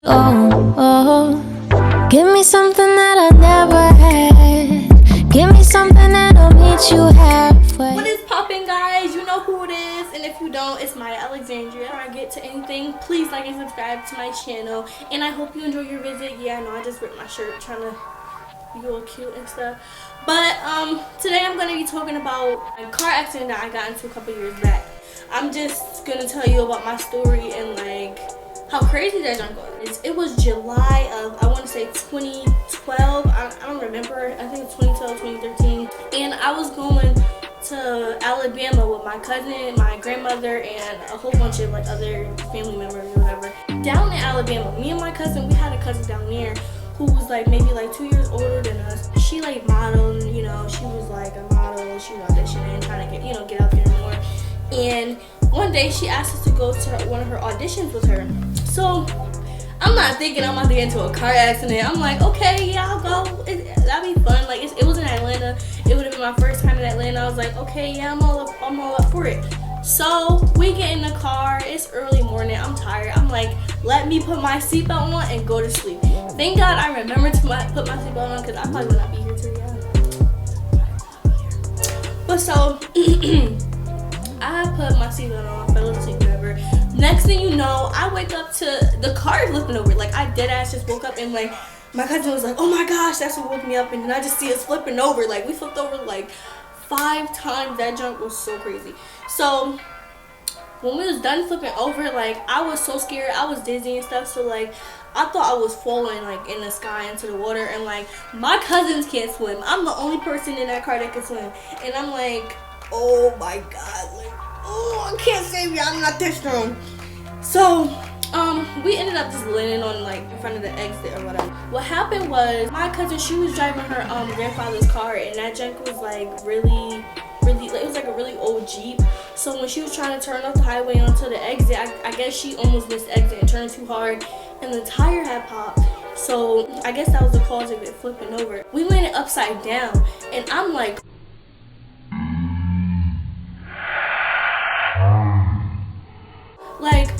Oh, oh, give me something that I never had. Give me something that'll meet you halfway. What is poppin', guys? You know who it is, and if you don't, it's MiaAlexandria. Before I get to anything, please like and subscribe to my channel, and I hope you enjoy your visit. Yeah, I know I just ripped my shirt trying to be all cute and stuff, but today I'm gonna be talking about a car accident that I got into a couple years back. I'm just gonna tell you about my story and like how crazy that junk was. It was July of, I want to say 2012. I don't remember. I think it's 2012, 2013. And I was going to Alabama with my cousin, my grandmother, and a whole bunch of like other family members or whatever. Down in Alabama, me and my cousin, we had a cousin down there who was like maybe like 2 years older than us. She like modeled, you know, she was like a model. She was auditioning, trying to get, you know, get out there more. And one day she asked us to go to one of her auditions with her. So I'm not thinking I'm about to get into a car accident. I'm like, okay, yeah, I'll go. That'd be fun. Like it was in Atlanta. It would have been my first time in Atlanta. I was like, okay, yeah, I'm all up for it. So we get in the car. It's early morning. I'm tired. I'm like, let me put my seatbelt on and go to sleep. Thank God I remembered to put my seatbelt on because I probably would not be here today. But so I put my seatbelt on, fell asleep, whatever. Next thing you know, I wake up to the car flipping over. Like I dead ass just woke up and like my cousin was like, oh my gosh, that's what woke me up. And then I just see us flipping over. Like we flipped over like 5 times. That junk was so crazy. So when we was done flipping over, like I was so scared. I was dizzy and stuff. So like I thought I was falling like in the sky into the water. And like my cousins can't swim. I'm the only person in that car that can swim. And I'm like, oh my God, like, oh, I can't save you. I'm not that strong. So we ended up just landing on like in front of the exit or whatever. What happened was my cousin, she was driving her grandfather's car, and that junk was like really like, it was like a really old Jeep. So when she was trying to turn off the highway onto the exit, I guess she almost missed the exit and turned too hard, and the tire had popped. So I guess that was the cause of it flipping over. We landed upside down, and I'm like,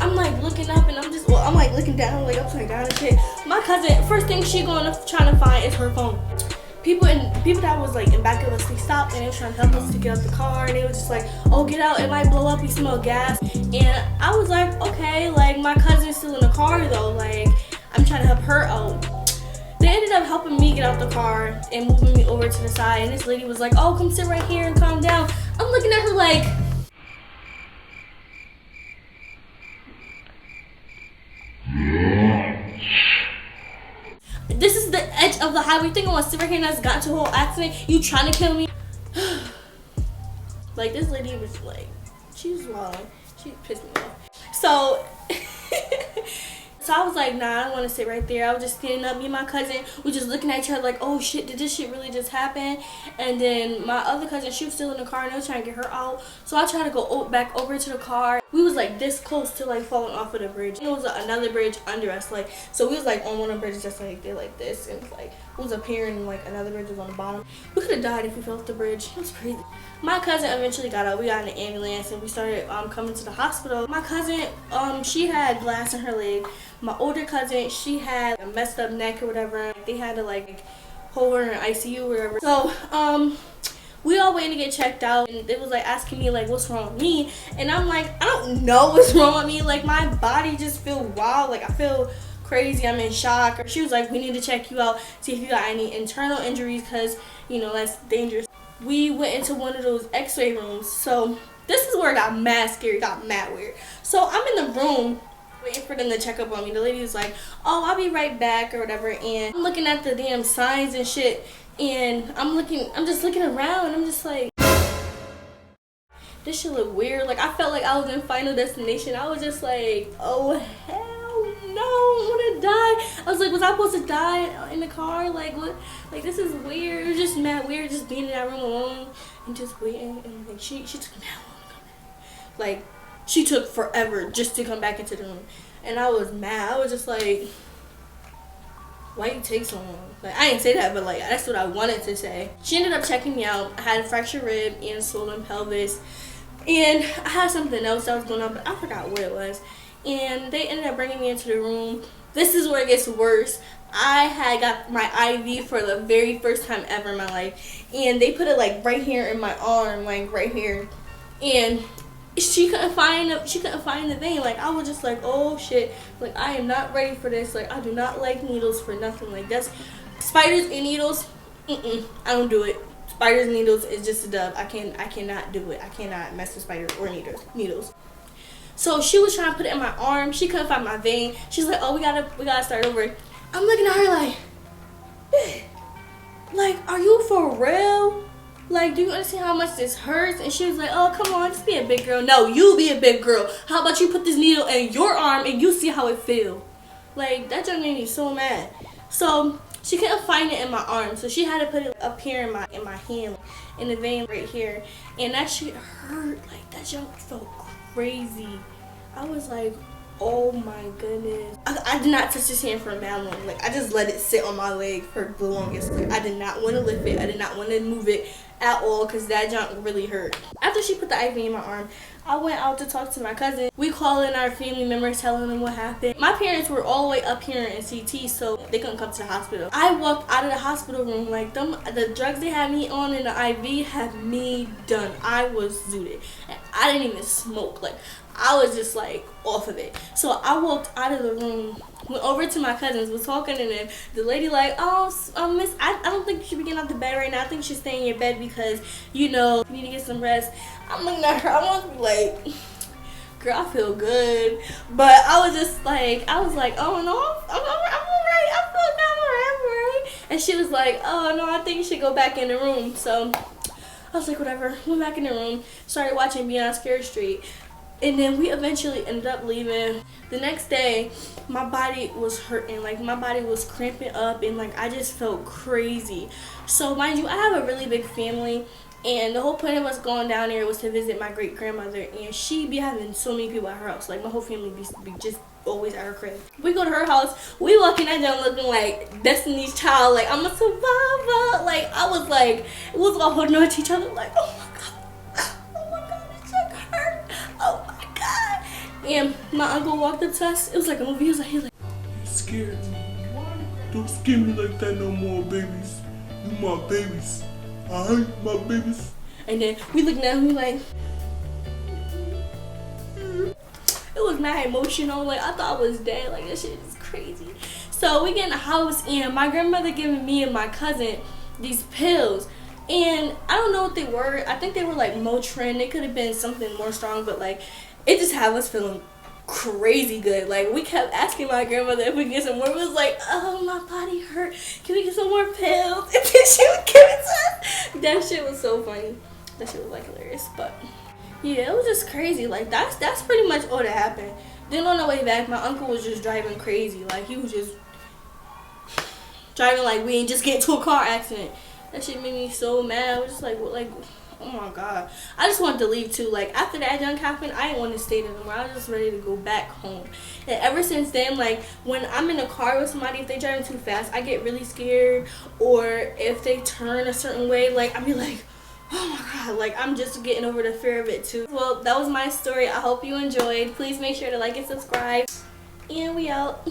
I'm like looking up, and I'm like looking down, like upside down and shit. My cousin, first thing she trying to find is her phone. People that was like in back of us, they stopped and they were trying to help us to get out the car, and they were just like, oh, get out, it might blow up, you smell gas. And I was like, okay, like my cousin's still in the car though, like I'm trying to help her out. They ended up helping me get out the car and moving me over to the side, and this lady was like, oh, come sit right here and calm down. I'm looking at her like, this is the edge of the highway. You think I want to sit right here and I just got into a whole accident? You trying to kill me? Like this lady was like, she was wild. She pissed me off. So so I was like, nah, I don't want to sit right there. I was just standing up. Me and my cousin, we just looking at each other like, oh shit, did this shit really just happen? And then my other cousin, she was still in the car, and they were trying to get her out. So I tried to go back over to the car. We was like this close to like falling off of the bridge. There was another bridge under us, like, so we was like on one of the bridges just like did like this, and like it was up here, and like another bridge was on the bottom. We could have died if we fell off the bridge. It was crazy. My cousin eventually got out. We got in an ambulance, and we started coming to the hospital. My cousin, she had glass in her leg. My older cousin, she had a messed up neck or whatever. They had to like hold her in ICU or whatever. So we all waiting to get checked out, and it was like asking me like what's wrong with me, and I'm like, I don't know what's wrong with me. Like my body just feel wild, like I feel crazy, I'm in shock. She was like, we need to check you out, see if you got any internal injuries, because you know that's dangerous. We went into one of those x-ray rooms. So this is where it got mad scary, got mad weird. So I'm in the room waiting for them to check up on me. The lady was like, oh, I'll be right back or whatever, and I'm looking at the damn signs and shit, and I'm just looking around, and I'm just like, this shit look weird. Like I felt like I was in Final Destination. I was just like, oh hell no, I want to die. I was like, was I supposed to die in the car? Like what? Like this is weird. It was just mad weird, just being in that room alone and just waiting. And like she took mad long to come back. Like she took forever just to come back into the room, and I was mad. I was just like, why you take so long? Like I didn't say that, but like that's what I wanted to say. She ended up checking me out. I had a fractured rib and a swollen pelvis, and I had something else that was going on, but I forgot what it was. And they ended up bringing me into the room, This is where it gets worse. I had got my IV for the very first time ever in my life, and they put it like right here in my arm, like right here, and she couldn't find the vein. Like, I was just like, oh shit, like I am not ready for this. Like, I do not like needles for nothing. Like, that's spiders and needles. I don't do it. Spiders and needles is just a dub. I cannot do it. I cannot mess with spiders or needles. So she was trying to put it in my arm. She couldn't find my vein. She's like, oh, we gotta start over. I'm looking at her like, like, are you for real? Like, do you understand how much this hurts? And she was like, oh, come on, just be a big girl. No, you be a big girl. How about you put this needle in your arm and you see how it feel? Like, that just made me so mad. So she couldn't find it in my arm, so she had to put it up here in my hand, in the vein right here. And that shit hurt. Like, that junk felt crazy. I was like, oh my goodness. I did not touch this hand for that long. Like, I just let it sit on my leg for the longest. Like, I did not want to lift it. I did not want to move it at all because that junk really hurt. After she put the IV in my arm, I went out to talk to my cousin. We called in our family members, telling them what happened. My parents were all the way up here in CT, so they couldn't come to the hospital. I walked out of the hospital room like the drugs they had me on in the IV had me done. I was zooted. And I didn't even smoke. Like, I was just like off of it. So I walked out of the room, went over to my cousins, was talking to them. The lady like, oh, miss, I don't think you should be getting out the bed right now. I think you should stay in your bed because, you know, you need to get some rest. I'm looking at her. I want to be like, girl, I feel good. But I was just like, oh no, I'm alright. I feel like I'm alright. And she was like, oh no, I think you should go back in the room. So I was like, whatever. Went back in the room, started watching MiaAlexandria Street. And then we eventually ended up leaving. The next day, my body was hurting. Like, my body was cramping up, and like I just felt crazy. So mind you, I have a really big family, and the whole point of us going down there was to visit my great grandmother, and she be having so many people at her house. Like, my whole family be just always at her crib. We go to her house. We walk in that joint looking like Destiny's Child. Like, I'm a survivor. Like, I was like, it was all holding on to each other. Like, oh my god, oh my god, this shit hurt. Oh my god. And my uncle walked up to us. It was like a movie. He was like, you scared me. Don't scare me like that no more, babies. You my babies. Alright, my babies. And then we looking at him, we like, it was mad emotional. Like, I thought I was dead. Like, that shit is crazy. So we get in the house, and my grandmother giving me and my cousin these pills. And I don't know what they were. I think they were like Motrin. They could have been something more strong, but like, it just had us feeling crazy good. Like, we kept asking my grandmother if we could get some more. It was like, oh, my body hurt. Can we get some more pills? And then she would give it to us. That shit was so funny. That shit was like hilarious. But yeah, it was just crazy. Like, that's pretty much all that happened. Then on the way back, my uncle was just driving crazy. Like, he was just driving like we ain't just get into a car accident. That shit made me so mad. I was just like, oh my god. I just wanted to leave too. Like, after that junk happened, I didn't want to stay there anymore. I was just ready to go back home. And ever since then, like, when I'm in a car with somebody, if they driving too fast, I get really scared. Or if they turn a certain way, like, I'd be like, oh my god, like, I'm just getting over the fear of it too. Well, that was my story. I hope you enjoyed. Please make sure to like and subscribe. And we out.